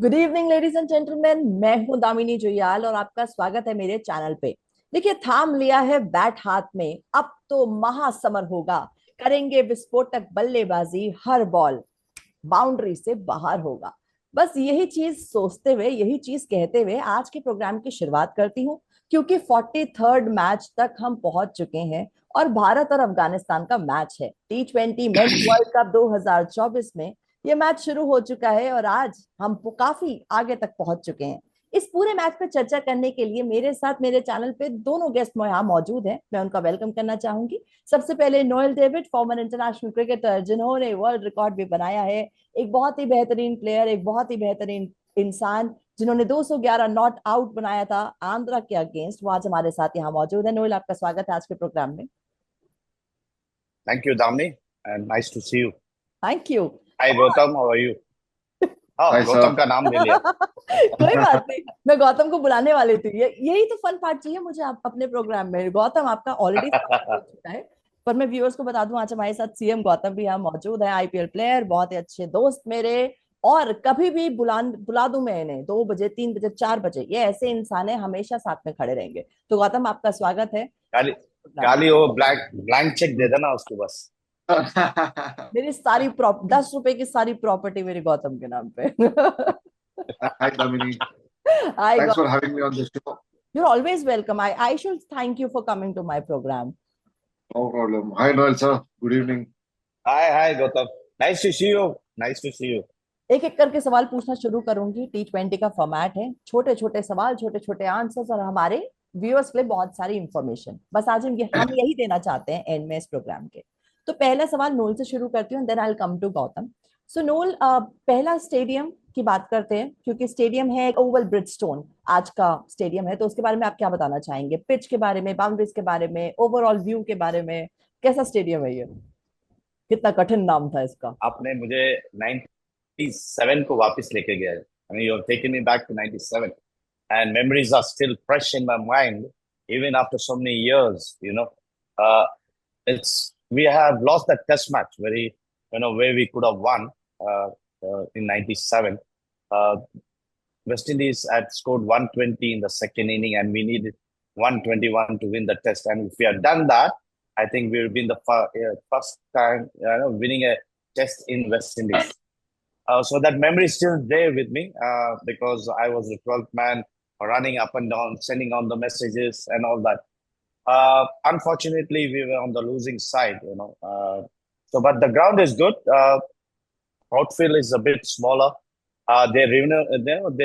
Good evening ladies and gentleman, मैं हूं दामिनी जुयाल और आपका स्वागत है मेरे चैनल पे। देखिए, थाम लिया है बैट हाथ में, अब तो महासमर होगा। करेंगे विस्फोटक बल्लेबाजी, हर बॉल बाउंड्री से बाहर होगा। बस यही चीज सोचते हुए, यही चीज कहते हुए आज के प्रोग्राम की शुरुआत करती हूँ, क्योंकि 43rd मैच तक हम पहुंच चुके हैं और भारत और अफगानिस्तान का मैच है T20 मेंस वर्ल्ड कप 2024 में। ये मैच शुरू हो चुका है और आज हम काफी आगे तक पहुंच चुके हैं। इस पूरे मैच पे चर्चा करने के लिए मेरे साथ मेरे चैनल पे दोनों गेस्ट यहाँ मौजूद हैं। मैं उनका वेलकम करना चाहूंगी। सबसे पहले Noel David, farmer international cricketer जिन्होंने वर्ल्ड रिकॉर्ड भी बनाया है, एक बहुत ही बेहतरीन प्लेयर, एक बहुत ही बेहतरीन इंसान, जिन्होंने 211 नॉट आउट बनाया था आंध्रा के अगेंस्ट, वो आज हमारे साथ यहाँ मौजूद है। नोएल, आपका स्वागत है आज के प्रोग्राम में। Thank you, Damini, and nice to see you. Thank you. Hi, Gautam, how are you? हाँ, हाय गौतम सर। का नाम ले लिया। कोई बात नहीं, मैं गौतम को बुलाने वाली थी। यही तो फन पार्ट चाहिए मुझे आप अपने प्रोग्राम में। गौतम आपका ऑलरेडी हो चुका है, पर मैं व्यूअर्स को बता दूं, आज हमारे साथ सीएम गौतम भी यहाँ मौजूद है। आईपीएल प्लेयर, बहुत ही अच्छे दोस्त मेरे, और कभी भी बुला दूं मैं इन्हें 2 बजे, 3 बजे, 4 बजे, ये ऐसे इंसान है, हमेशा साथ में खड़े रहेंगे। तो गौतम, आपका स्वागत है खाली प्रोग्राम में। खाली वो ब्लैंक ब्लैंक चेक दे देना उसको बस। हाय मेरी सारी 10 रुपए की सारी प्रॉपर्टी मेरी गौतम के नाम पे। दामिनी, हाय thanks for Gautam, having me on this show. you're always welcome. I should thank you for coming to my program. No problem. Hi Noel sir, good evening. Hi Gautam, nice to see you. Nice to see you. एक एक करके सवाल पूछना शुरू करूंगी। T20 का format है, छोटे छोटे सवाल, छोटे छोटे आंसर्स, और हमारे व्यूअर्स के लिए बहुत सारी इंफॉर्मेशन। बस आज हम यही देना चाहते हैं एंड में इस प्रोग्राम के। तो पहला सवाल नूल से शुरू करती हूँ, then I will come to Gautam. So नूल, पहला स्टेडियम की बात करते हैं, क्योंकि स्टेडियम है ओवल ब्रिजस्टोन, आज का स्टेडियम है। तो उसके बारे में आप क्या बताना चाहेंगे? पिच के बारे में, बाउंड्रीज के बारे में, ओवरऑल व्यू के बारे में, कैसा स्टेडियम है ये? कितना कठिन नाम था इसका। आपने मुझे 97 को वापस लेके गया है। I mean, you have taken me back to 97, and memories are still fresh in my mind, even after so many years. Uh, it's we have lost that test match where we could have won uh, in 97. Uh, West Indies had scored 120 in the second inning, and we needed 121 to win the test. And if we had done that, I think we would be in the first time winning a test in West Indies. So that memory is still there with me because I was the 12th man running up and down, sending on the messages and all that. Unfortunately, we were on the losing side. But the ground is good. Outfield is a bit smaller. They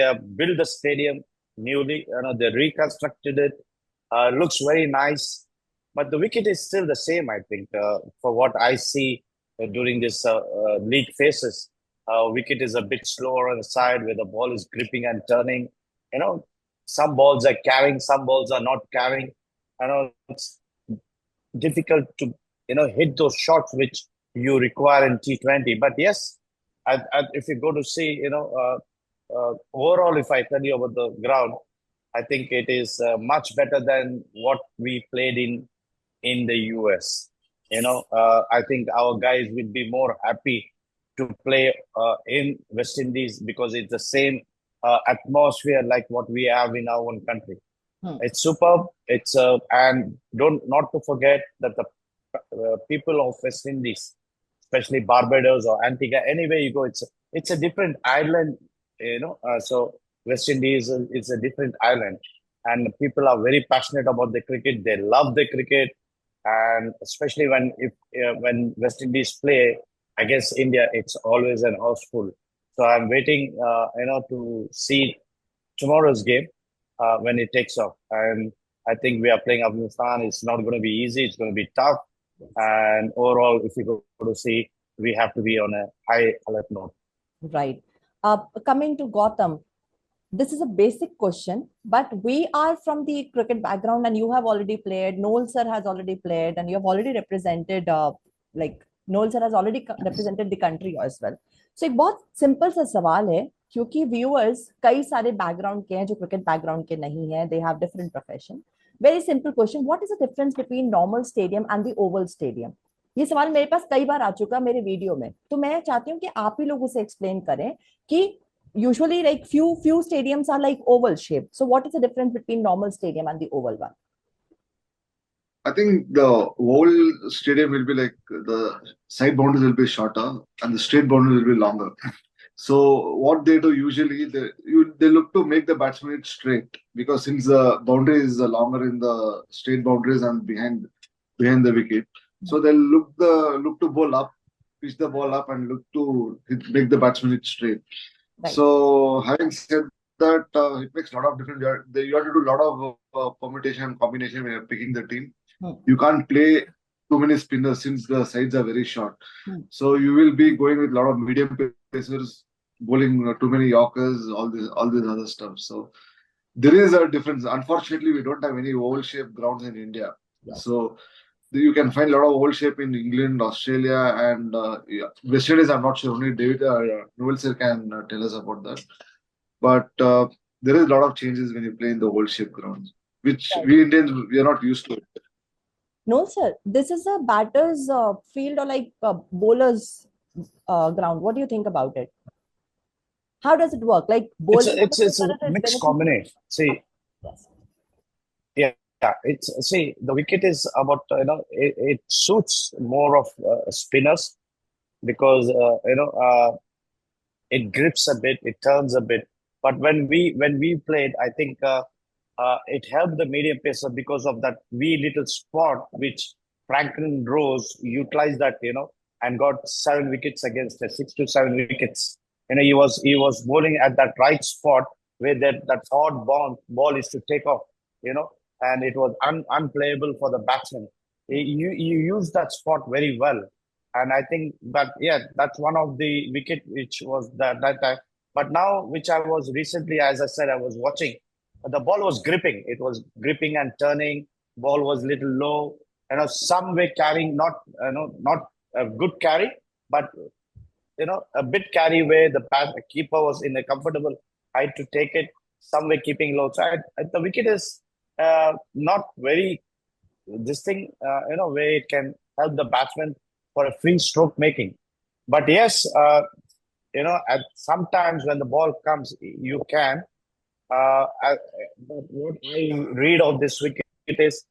have built the stadium newly. They reconstructed it. Looks very nice, but the wicket is still the same. I think for what I see during this league phases, wicket is a bit slower on the side where the ball is gripping and turning. You know, some balls are carrying, some balls are not carrying. It's difficult to hit those shots which you require in T20. But yes, if you go to see, overall, if I tell you about the ground, I think it is much better than what we played in the US. I think our guys will be more happy to play in West Indies because it's the same atmosphere like what we have in our own country. Hmm. It's superb. And don't not to forget that the people of West Indies, especially Barbados or Antigua, anywhere you go, it's a different island. So West Indies is a different island, and people are very passionate about the cricket. They love the cricket, and especially when West Indies play against India, it's always an houseful. So I'm waiting, to see tomorrow's game when it takes off. And I think we are playing Afghanistan. It's not going to be easy. It's going to be tough. And overall, if you go to see, we have to be on a high alert note. Right. Coming to Gautam, this is a basic question, but we are from the cricket background, and you have already played. Noel sir has already played, and you have already represented, Noel sir has already represented the country as well. So एक बहुत simple सा सवाल है, क्योंकि viewers कई सारे background के हैं जो क्रिकेट बैकग्राउंड के नहीं है, they have different profession. Very simple question, what is the difference between normal stadium and the Oval stadium? ये सवाल मेरे पास कई बार आ चुका मेरे वीडियो में, तो मैं चाहती हूँ कि आप ही लोग उसे एक्सप्लेन करें कि usually like few stadiums are like oval shape. So what is the difference between normal stadium and the oval one? I think the whole stadium will be like the side boundaries will be shorter and the straight boundaries will be longer. So what they do usually, they look to make the batsman hit straight because since the boundary is longer in the straight boundaries and behind the wicket, so they'll look to bowl up, pitch the ball up, and look to make the batsman hit straight. Right. So having said that, it makes a lot of difference. You have to do a lot of permutation and combination when you're picking the team. You can't play too many spinners since the sides are very short. So you will be going with a lot of medium pacers, bowling too many Yorkers, all this other stuff. So there is a difference. Unfortunately, we don't have any oval shaped grounds in India. Yes. So you can find a lot of oval shape in England, Australia, and West Indies. I'm not sure. Only David Noel sir can tell us about that. But there is a lot of changes when you play in the oval shape grounds, which Right. we Indians we are not used to. No, sir. This is a batter's field or like bowler's ground. What do you think about it? How does it work? Like bowling It's a beneficial? mixed combination. See, Yes. see, the wicket is about it suits more of spinners because it grips a bit, it turns a bit. But when we played, I think it helped the medium pacer because of that wee little spot which Franklin Rose utilized that and got 7 wickets against 6 to 7 wickets. He was bowling at that right spot where that odd ball is to take off. And it was unplayable for the batsman. You used that spot very well. And I think that's one of the wicket which was that time. But now, which I was recently, as I said, I was watching, the ball was gripping. It was gripping and turning. Ball was little low. Some way carrying, not a good carry, but a bit carry where the keeper was in a comfortable height to take it. Some way keeping low. So the wicket is not very this thing, where it can help the batsman for a free stroke making. But yes, at sometimes when the ball comes, you can. But what I read of this wicket is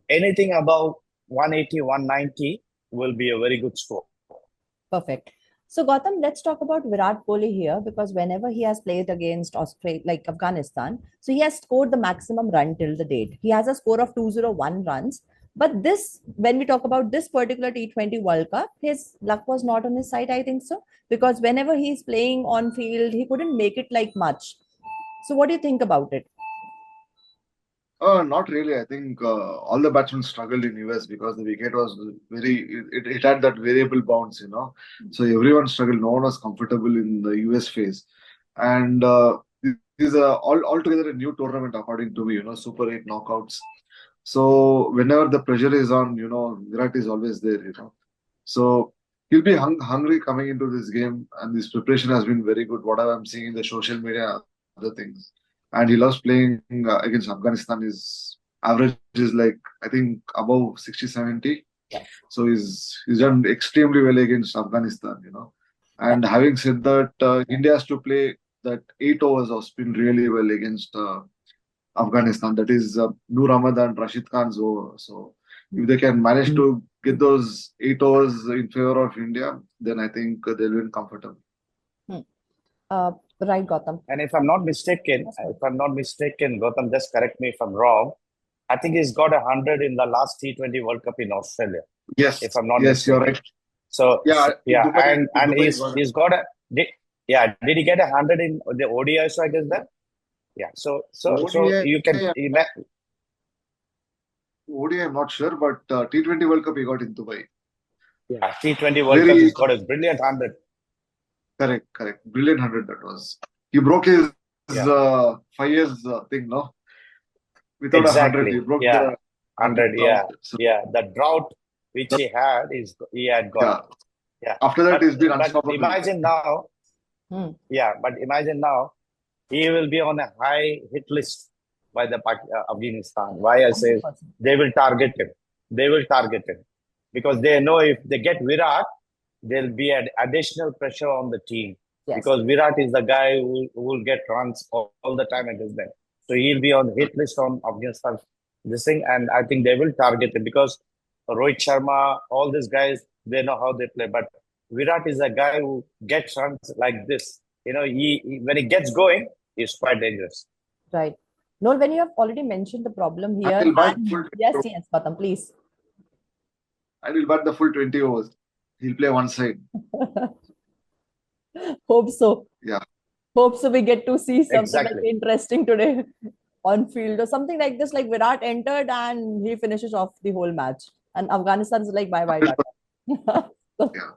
anything above 180, 190 will be a very good score. Perfect. So Gautam, let's talk about Virat Kohli here because whenever he has played against Australia, like Afghanistan, so he has scored the maximum run till the date. He has a score of 201 runs. But when we talk about this particular T20 World Cup, his luck was not on his side, I think so, because whenever he's playing on field, he couldn't make it like much. So what do you think about it? Not really. I think all the batsmen struggled in US because the wicket was it had that variable bounce. So everyone struggled. No one was comfortable in the US phase. And this is altogether a new tournament, according to me, Super 8 knockouts. So whenever the pressure is on, Virat is always there. So he'll be hungry coming into this game, and this preparation has been very good. Whatever I'm seeing in the social media, other things, and he loves playing against Afghanistan. His average is like I think above 60, 70. Yes. So he's done extremely well against Afghanistan. And having said that, India has to play that 8 overs of spin really well against Afghanistan. That is Noor Ahmad and Rashid Khan's over. So if they can manage to get those 8 overs in favor of India, then I think they'll win comfortably. Right, Gautam. And if I'm not mistaken, Gautam, just correct me if I'm wrong. I think he's got 100 in the last T20 World Cup in Australia. Yes, if I'm not yes, mistaken. you're right. So Dubai, and Dubai he's got did he get 100 in the ODI? So I guess that So ODI, you can ODI, I'm not sure, but T20 World Cup he got in Dubai. T20 World Cup he's got a brilliant 100. Correct. Brilliant 100 that was. He broke his 5 years thing, no? Without Exactly. 100, he broke the 100. So, the drought which he had got. After that, he's been unstoppable. But imagine now. But imagine now, he will be on a high hit list by the Afghanistan. Why I say 100%. They will target him. Because they know if they get Virat, there'll be an additional pressure on the team. Yes. because Virat is the guy who will get runs all the time at his back. So he'll be on the hit list on Afghanistan. This thing, and I think they will target him because Rohit Sharma, all these guys, they know how they play. But Virat is a guy who gets runs like this. He when he gets going, he's quite dangerous. Right. Noel, when you have already mentioned the problem I here, will bat and full 20 yes, overs. yes, Gautam, please. I will bat the full 20 overs. He'll play one side. Hope so. Yeah. Hope so. We get to see something like Exactly. interesting today on field or something like this. Like Virat entered and he finishes off the whole match, and Afghanistan's like bye bye 100%. Tata. So Yeah.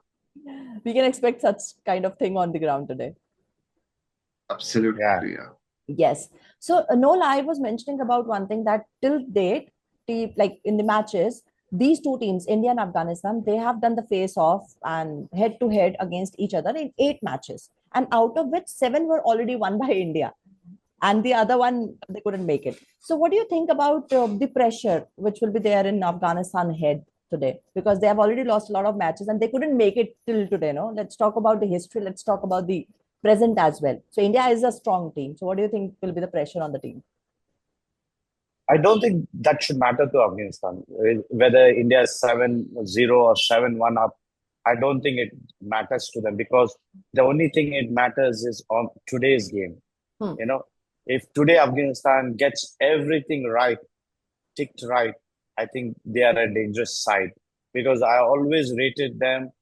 we can expect such kind of thing on the ground today. Absolutely. Yeah. Yeah. Yes. So, Noel, I was mentioning about one thing that till date, like in the matches, these two teams, India and Afghanistan, they have done the face off and head to head against each other in 8 matches. And out of which 7 were already won by India. And the other one, they couldn't make it. So, what do you think about the pressure which will be there in Afghanistan head today? Because they have already lost a lot of matches and they couldn't make it till today. No, let's talk about the history. Let's talk about the present as well. So, India is a strong team. So, what do you think will be the pressure on the team? I don't think that should matter to Afghanistan. Whether India is 7-0 or 7-1 up, I don't think it matters to them because the only thing it matters is on today's game. Hmm. If today Afghanistan gets everything right, ticked right, I think they are a dangerous side because I always rated them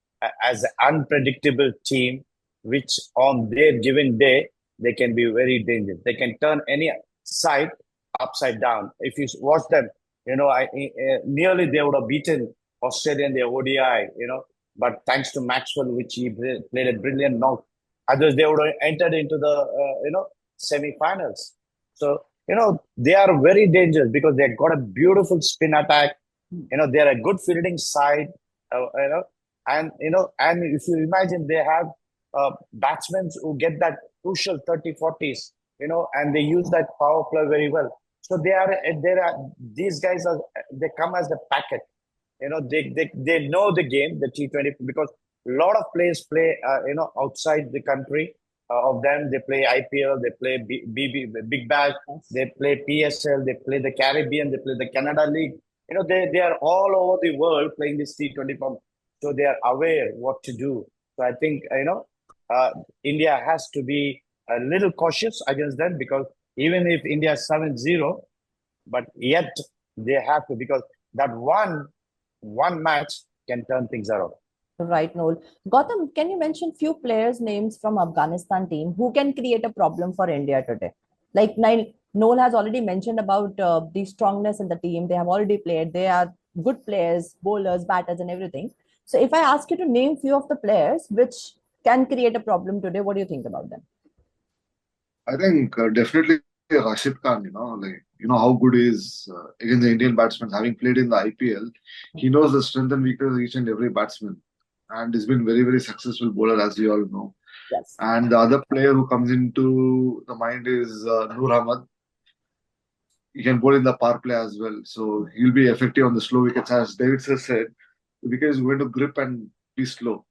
as an unpredictable team, which on their given day, they can be very dangerous. They can turn any side upside down. If you watch them, nearly they would have beaten Australia in the ODI, but thanks to Maxwell, which he played a brilliant knock, others they would have entered into the, semi-finals. So, they are very dangerous because they've got a beautiful spin attack. They're a good fielding side, and if you imagine they have batsmen who get that crucial 30-40s, and they use that power play very well. So these guys they come as the packet. They know the game, the T20, because a lot of players play, outside the country of them. They play IPL, they play Big Bash, they play PSL, they play the Caribbean, they play the Canada League. They are all over the world playing this T20 form. So they are aware what to do. So I think, India has to be a little cautious against them because even if India is 7-0, but yet they have to, because that one match can turn things around. Right, Noel. Gautam, can you mention few players' names from Afghanistan team who can create a problem for India today? Like Noel has already mentioned about the strongness in the team. They have already played. They are good players, bowlers, batters, and everything. So, if I ask you to name few of the players which can create a problem today, what do you think about them? I think definitely Rashid Khan, how good he is against the Indian batsmen. Having played in the IPL, he knows the strength and weakness of each and every batsman. And he's been very, very successful bowler, as we all know. Yes. And the other player who comes into the mind is Noor Ahmad. He can bowl in the power play as well. So he'll be effective on the slow wickets. As David has said, the wicket is going to grip and be slow.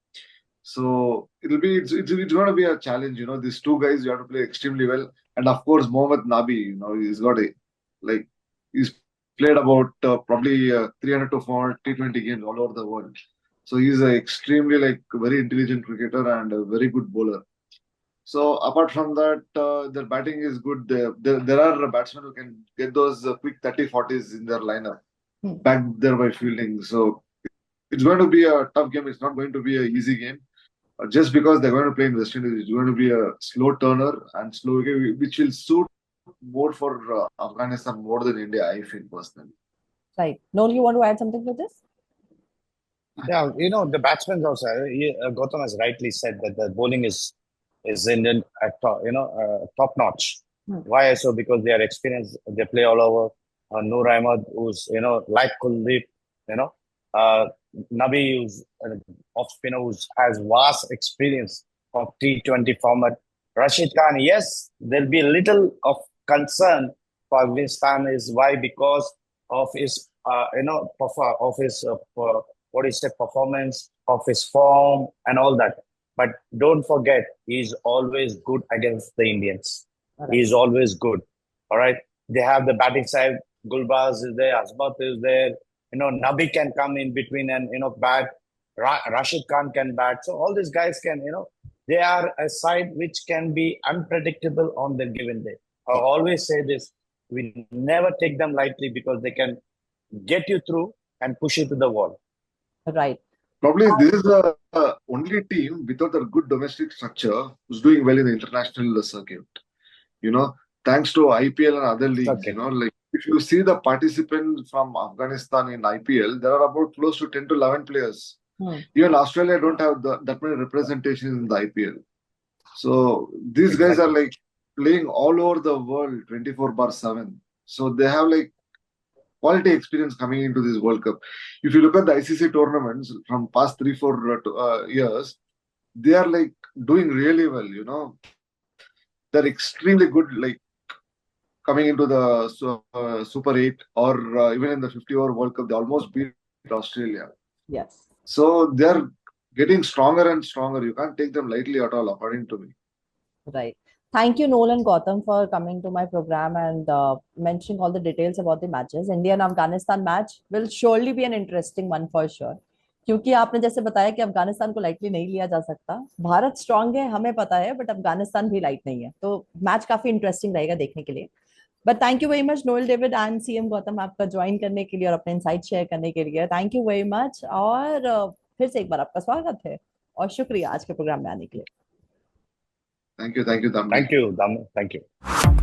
So it's going to be a challenge. These two guys you have to play extremely well, and of course Mohammad Nabi. He's got he's played about probably 300 to 400 T20 games all over the world. So he's a extremely very intelligent cricketer and a very good bowler. So apart from that, their batting is good. There are batsmen who can get those quick 30-40s in their lineup, backed there by fielding. So it's going to be a tough game. It's not going to be an easy game. Just because they're going to play in West Indies, it's going to be a slow turner and slow wicket, which will suit more for Afghanistan more than India, I feel personally. Right. Noel, you want to add something to this? Yeah, the batsmen also. Gautam has rightly said that the bowling is Indian at top, top notch. Why so? Because they are experienced. They play all over. Noor Ahmad, who's like Kuldeep, Nabi, who's off spinner, who has vast experience of T20 format. Rashid Khan, yes, there'll be a little of concern for Afghanistan. Is why? Because of his of his what is the performance, of his form and all that. But don't forget, he's always good against the Indians. Right. He's always good. All right. They have the batting side. Gulbaz is there. Azmat is there. Nabi can come in between and, bat. Rashid Khan can bat. So all these guys can, they are a side which can be unpredictable on the given day. I always say this. We never take them lightly because they can get you through and push you to the wall. Right. Probably this is the only team without a good domestic structure who's doing well in the international circuit. Thanks to IPL and other leagues, Okay. like if you see the participants from Afghanistan in IPL, there are about close to 10 to 11 players. Even Australia don't have that many representations in the IPL. So these guys are like playing all over the world 24/7. So they have like quality experience coming into this World Cup. If you look at the ICC tournaments from past 3-4 years, they are like doing really well. They're extremely good, like coming into the Super 8 or even in the 50-over World Cup, they almost beat Australia. Yes. So they're getting stronger and stronger. You can't take them lightly at all, according to me. Right. Thank you, Noel and Gautam, for coming to my program and mentioning all the details about the matches. India and Afghanistan match will surely be an interesting one for sure. क्योंकि आपने जैसे बताया कि अफगानिस्तान को lightly नहीं लिया जा सकता, भारत स्ट्रांग है हमें पता है, बट अफगानिस्तान भी लाइट नहीं है, तो मैच काफी इंटरेस्टिंग रहेगा देखने के लिए. But thank you very much Noel David and CM Gautam आपका ज्वाइन करने के लिए और अपने इनसाइट शेयर करने के लिए. थैंक यू वेरी मच और फिर से एक बार आपका स्वागत है और शुक्रिया आज के प्रोग्राम में आने के लिए. Thank you, Damini. Thank you, Damini. Thank you.